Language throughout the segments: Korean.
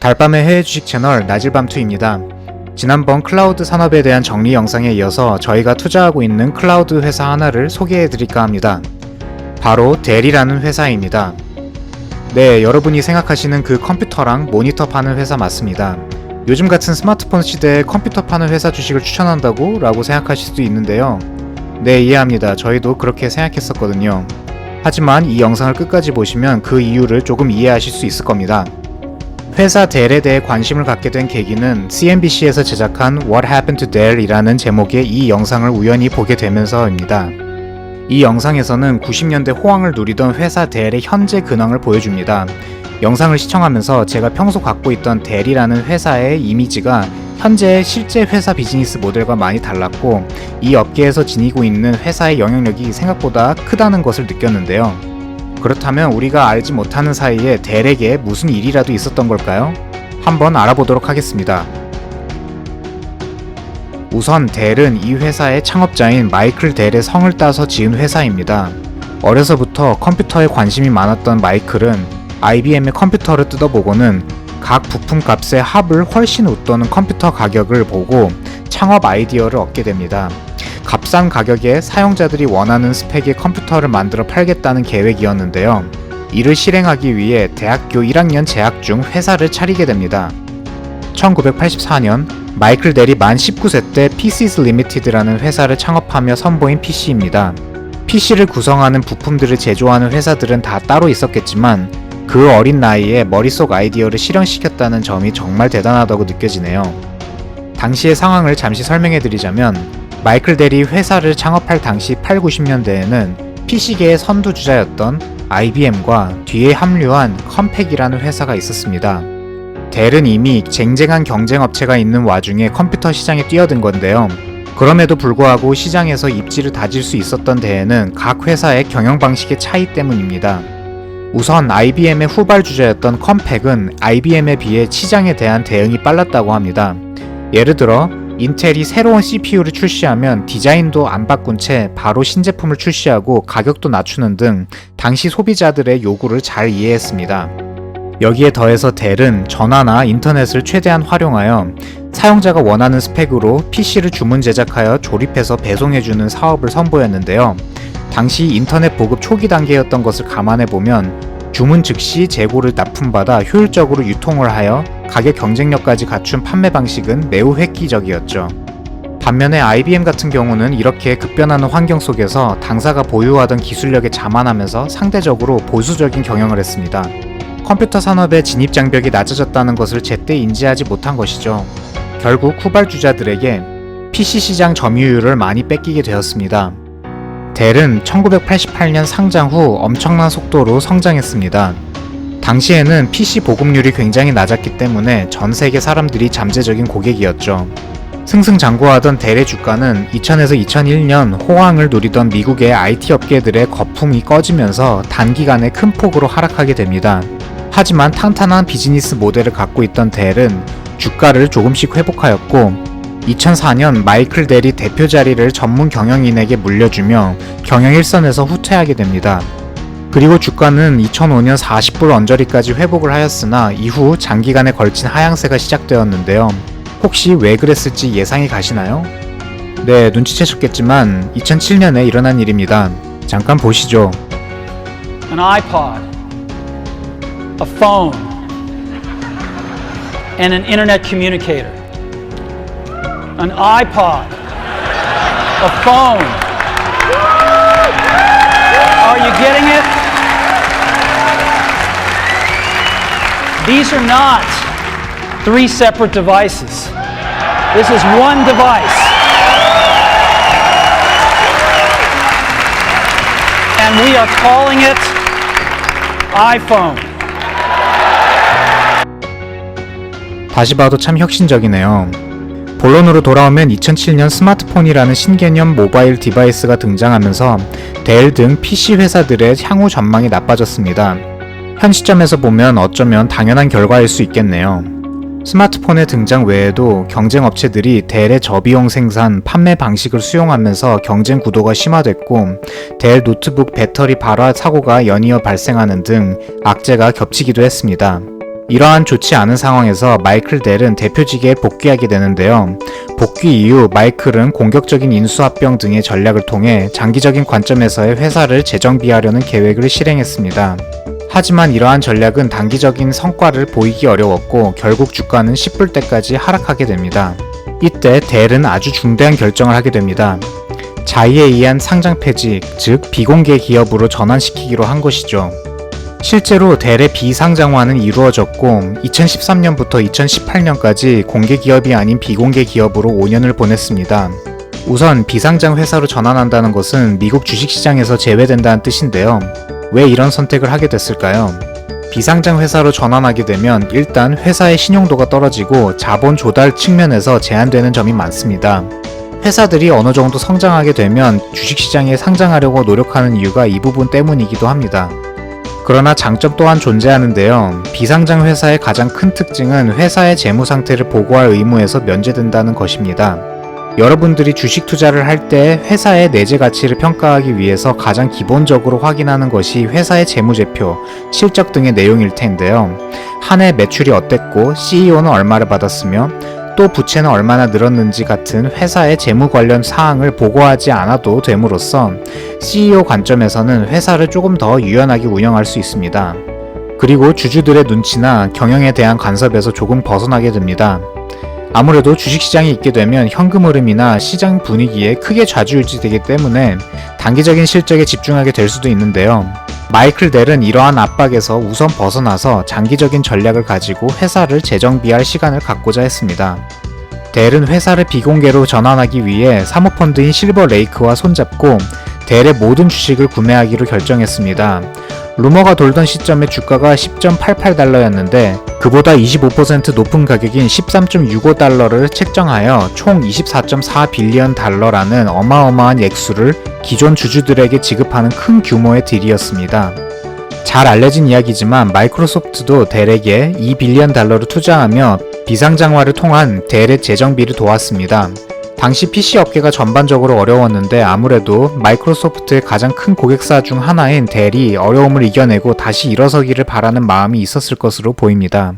달밤의 해외 주식 채널 나질밤투입니다. 지난번 클라우드 산업에 대한 정리 영상에 이어서 저희가 투자하고 있는 클라우드 회사 하나를 소개해드릴까 합니다. 바로 델이라는 회사입니다. 네, 여러분이 생각하시는 그 컴퓨터랑 모니터 파는 회사 맞습니다. 요즘 같은 스마트폰 시대에 컴퓨터 파는 회사 주식을 추천한다고? 라고 생각하실 수도 있는데요. 네, 이해합니다. 저희도 그렇게 생각했었거든요. 하지만 이 영상을 끝까지 보시면 그 이유를 조금 이해하실 수 있을 겁니다. 회사 델에 대해 관심을 갖게 된 계기는 CNBC에서 제작한 What Happened to Dell 이라는 제목의 이 영상을 우연히 보게 되면서입니다. 이 영상에서는 90년대 호황을 누리던 회사 델의 현재 근황을 보여줍니다. 영상을 시청하면서 제가 평소 갖고 있던 델이라는 회사의 이미지가 현재의 실제 회사 비즈니스 모델과 많이 달랐고, 이 업계에서 지니고 있는 회사의 영향력이 생각보다 크다는 것을 느꼈는데요. 그렇다면 우리가 알지 못하는 사이에 델에게 무슨 일이라도 있었던 걸까요? 한번 알아보도록 하겠습니다. 우선 델은 이 회사의 창업자인 마이클 델의 성을 따서 지은 회사입니다. 어려서부터 컴퓨터에 관심이 많았던 마이클은 IBM의 컴퓨터를 뜯어보고는 각 부품 값의 합을 훨씬 웃도는 컴퓨터 가격을 보고 창업 아이디어를 얻게 됩니다. 값싼 가격에 사용자들이 원하는 스펙의 컴퓨터를 만들어 팔겠다는 계획이었는데요. 이를 실행하기 위해 대학교 1학년 재학 중 회사를 차리게 됩니다. 1984년 마이클 델이 만 19세 때 PCs Limited라는 회사를 창업하며 선보인 PC입니다. PC를 구성하는 부품들을 제조하는 회사들은 다 따로 있었겠지만 그 어린 나이에 머릿속 아이디어를 실현시켰다는 점이 정말 대단하다고 느껴지네요. 당시의 상황을 잠시 설명해드리자면 마이클 델이 회사를 창업할 당시 8, 90년대에는 PC계의 선두주자였던 IBM과 뒤에 합류한 컴팩이라는 회사가 있었습니다. 델은 이미 쟁쟁한 경쟁업체가 있는 와중에 컴퓨터 시장에 뛰어든 건데요. 그럼에도 불구하고 시장에서 입지를 다질 수 있었던 데에는 각 회사의 경영 방식의 차이 때문입니다. 우선 IBM의 후발주자였던 컴팩은 IBM에 비해 시장에 대한 대응이 빨랐다고 합니다. 예를 들어 인텔이 새로운 CPU를 출시하면 디자인도 안 바꾼 채 바로 신제품을 출시하고 가격도 낮추는 등 당시 소비자들의 요구를 잘 이해했습니다. 여기에 더해서 델은 전화나 인터넷을 최대한 활용하여 사용자가 원하는 스펙으로 PC를 주문 제작하여 조립해서 배송해주는 사업을 선보였는데요. 당시 인터넷 보급 초기 단계였던 것을 감안해보면 주문 즉시 재고를 납품받아 효율적으로 유통을 하여 가격 경쟁력까지 갖춘 판매 방식은 매우 획기적이었죠. 반면에 IBM 같은 경우는 이렇게 급변하는 환경 속에서 당사가 보유하던 기술력에 자만하면서 상대적으로 보수적인 경영을 했습니다. 컴퓨터 산업의 진입 장벽이 낮아졌다는 것을 제때 인지하지 못한 것이죠. 결국 후발주자들에게 PC 시장 점유율을 많이 뺏기게 되었습니다. 델은 1988년 상장 후 엄청난 속도로 성장했습니다. 당시에는 PC 보급률이 굉장히 낮았기 때문에 전 세계 사람들이 잠재적인 고객이었죠. 승승장구하던 델의 주가는 2000에서 2001년 호황을 누리던 미국의 IT 업계들의 거품이 꺼지면서 단기간에 큰 폭으로 하락하게 됩니다. 하지만 탄탄한 비즈니스 모델을 갖고 있던 델은 주가를 조금씩 회복하였고 2004년 마이클 델이 대표 자리를 전문 경영인에게 물려주며 경영 일선에서 후퇴하게 됩니다. 그리고 주가는 2005년 40불 언저리까지 회복을 하였으나 이후 장기간에 걸친 하향세가 시작되었는데요. 혹시 왜 그랬을지 예상이 가시나요? 네, 눈치채셨겠지만 2007년에 일어난 일입니다. 잠깐 보시죠. An iPod, a phone, and an internet communicator. An iPod, a phone. Are you getting it? These are not three separate devices. This is one device. And we are calling it iPhone. 다시 봐도 참 혁신적이네요. 본론으로 돌아오면 2007년 스마트폰이라는 신개념 모바일 디바이스가 등장하면서 델 등 PC 회사들의 향후 전망이 나빠졌습니다. 현 시점에서 보면 어쩌면 당연한 결과일 수 있겠네요. 스마트폰의 등장 외에도 경쟁 업체들이 델의 저비용 생산, 판매 방식을 수용하면서 경쟁 구도가 심화됐고 델 노트북 배터리 발화 사고가 연이어 발생하는 등 악재가 겹치기도 했습니다. 이러한 좋지 않은 상황에서 마이클 델은 대표직에 복귀하게 되는데요. 복귀 이후 마이클은 공격적인 인수합병 등의 전략을 통해 장기적인 관점에서의 회사를 재정비하려는 계획을 실행했습니다. 하지만 이러한 전략은 단기적인 성과를 보이기 어려웠고 결국 주가는 10불대까지 하락하게 됩니다. 이때 델은 아주 중대한 결정을 하게 됩니다. 자의에 의한 상장 폐지, 즉 비공개 기업으로 전환시키기로 한 것이죠. 실제로 델의 비상장화는 이루어졌고 2013년부터 2018년까지 공개 기업이 아닌 비공개 기업으로 5년을 보냈습니다. 우선 비상장 회사로 전환한다는 것은 미국 주식시장에서 제외된다는 뜻인데요. 왜 이런 선택을 하게 됐을까요? 비상장 회사로 전환하게 되면 일단 회사의 신용도가 떨어지고 자본 조달 측면에서 제한되는 점이 많습니다. 회사들이 어느 정도 성장하게 되면 주식시장에 상장하려고 노력하는 이유가 이 부분 때문이기도 합니다. 그러나 장점 또한 존재하는데요. 비상장 회사의 가장 큰 특징은 회사의 재무 상태를 보고할 의무에서 면제된다는 것입니다. 여러분들이 주식 투자를 할 때 회사의 내재 가치를 평가하기 위해서 가장 기본적으로 확인하는 것이 회사의 재무제표, 실적 등의 내용일 텐데요. 한 해 매출이 어땠고 CEO는 얼마를 받았으며 또 부채는 얼마나 늘었는지 같은 회사의 재무 관련 사항을 보고하지 않아도 됨으로써 CEO 관점에서는 회사를 조금 더 유연하게 운영할 수 있습니다. 그리고 주주들의 눈치나 경영에 대한 간섭에서 조금 벗어나게 됩니다. 아무래도 주식시장에 있게 되면 현금 흐름이나 시장 분위기에 크게 좌지우지되기 때문에 단기적인 실적에 집중하게 될 수도 있는데요. 마이클 델은 이러한 압박에서 우선 벗어나서 장기적인 전략을 가지고 회사를 재정비할 시간을 갖고자 했습니다. 델은 회사를 비공개로 전환하기 위해 사모펀드인 실버레이크와 손잡고 델의 모든 주식을 구매하기로 결정했습니다. 루머가 돌던 시점에 주가가 10.88달러였는데 그보다 25% 높은 가격인 13.65달러를 책정하여 총 24.4빌리언 달러라는 어마어마한 액수를 기존 주주들에게 지급하는 큰 규모의 딜이었습니다. 잘 알려진 이야기지만 마이크로소프트도 델에게 2빌리언 달러를 투자하며 비상장화를 통한 델의 재정비를 도왔습니다. 당시 PC 업계가 전반적으로 어려웠는데 아무래도 마이크로소프트의 가장 큰 고객사 중 하나인 델이 어려움을 이겨내고 다시 일어서기를 바라는 마음이 있었을 것으로 보입니다.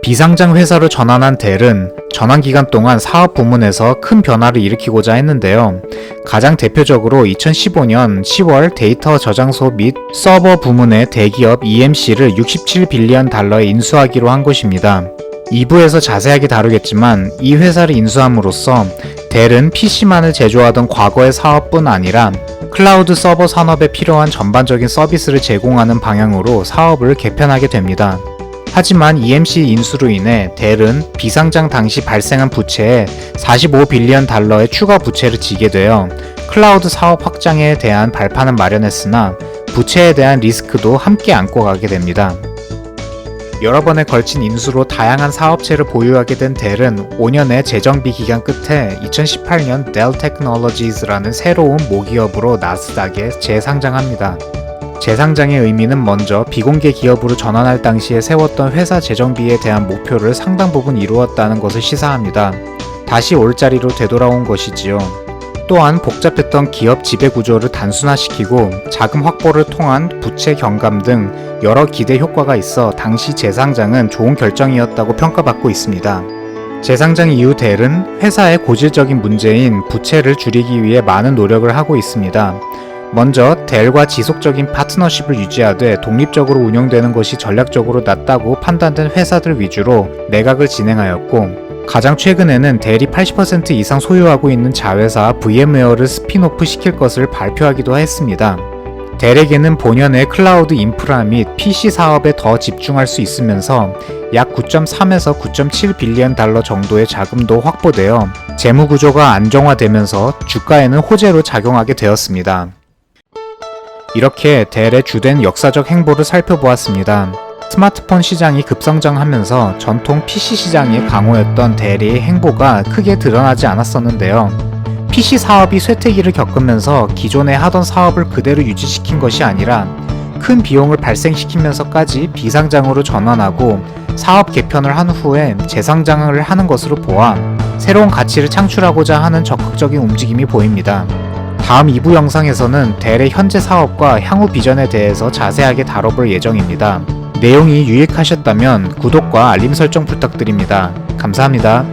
비상장 회사로 전환한 델은 전환 기간 동안 사업 부문에서 큰 변화를 일으키고자 했는데요. 가장 대표적으로 2015년 10월 데이터 저장소 및 서버 부문의 대기업 EMC를 67빌리언 달러에 인수하기로 한 것입니다. 2부에서 자세하게 다루겠지만 이 회사를 인수함으로써 델은 PC만을 제조하던 과거의 사업뿐 아니라 클라우드 서버 산업에 필요한 전반적인 서비스를 제공하는 방향으로 사업을 개편하게 됩니다. 하지만 EMC 인수로 인해 델은 비상장 당시 발생한 부채에 45빌리언 달러의 추가 부채를 지게 되어 클라우드 사업 확장에 대한 발판은 마련했으나 부채에 대한 리스크도 함께 안고 가게 됩니다. 여러 번에 걸친 인수로 다양한 사업체를 보유하게 된 델은 5년의 재정비 기간 끝에 2018년 델 테크놀로지스라는 새로운 모기업으로 나스닥에 재상장합니다. 재상장의 의미는 먼저 비공개 기업으로 전환할 당시에 세웠던 회사 재정비에 대한 목표를 상당 부분 이루었다는 것을 시사합니다. 다시 올자리로 되돌아온 것이지요. 또한 복잡했던 기업 지배 구조를 단순화시키고 자금 확보를 통한 부채 경감 등 여러 기대 효과가 있어 당시 재상장은 좋은 결정이었다고 평가받고 있습니다. 재상장 이후 델은 회사의 고질적인 문제인 부채를 줄이기 위해 많은 노력을 하고 있습니다. 먼저 델과 지속적인 파트너십을 유지하되 독립적으로 운영되는 것이 전략적으로 낫다고 판단된 회사들 위주로 매각을 진행하였고 가장 최근에는 델이 80% 이상 소유하고 있는 자회사 VM웨어를 스핀오프 시킬 것을 발표하기도 했습니다. 델에게는 본연의 클라우드 인프라 및 PC 사업에 더 집중할 수 있으면서 약 9.3에서 9.7빌리언 달러 정도의 자금도 확보되어 재무 구조가 안정화되면서 주가에는 호재로 작용하게 되었습니다. 이렇게 델의 주된 역사적 행보를 살펴보았습니다. 스마트폰 시장이 급성장하면서 전통 PC 시장이 강호였던 델의 행보가 크게 드러나지 않았었는데요. PC 사업이 쇠퇴기를 겪으면서 기존에 하던 사업을 그대로 유지시킨 것이 아니라 큰 비용을 발생시키면서까지 비상장으로 전환하고 사업 개편을 한 후에 재상장을 하는 것으로 보아 새로운 가치를 창출하고자 하는 적극적인 움직임이 보입니다. 다음 2부 영상에서는 델의 현재 사업과 향후 비전에 대해서 자세하게 다뤄볼 예정입니다. 내용이 유익하셨다면 구독과 알림 설정 부탁드립니다. 감사합니다.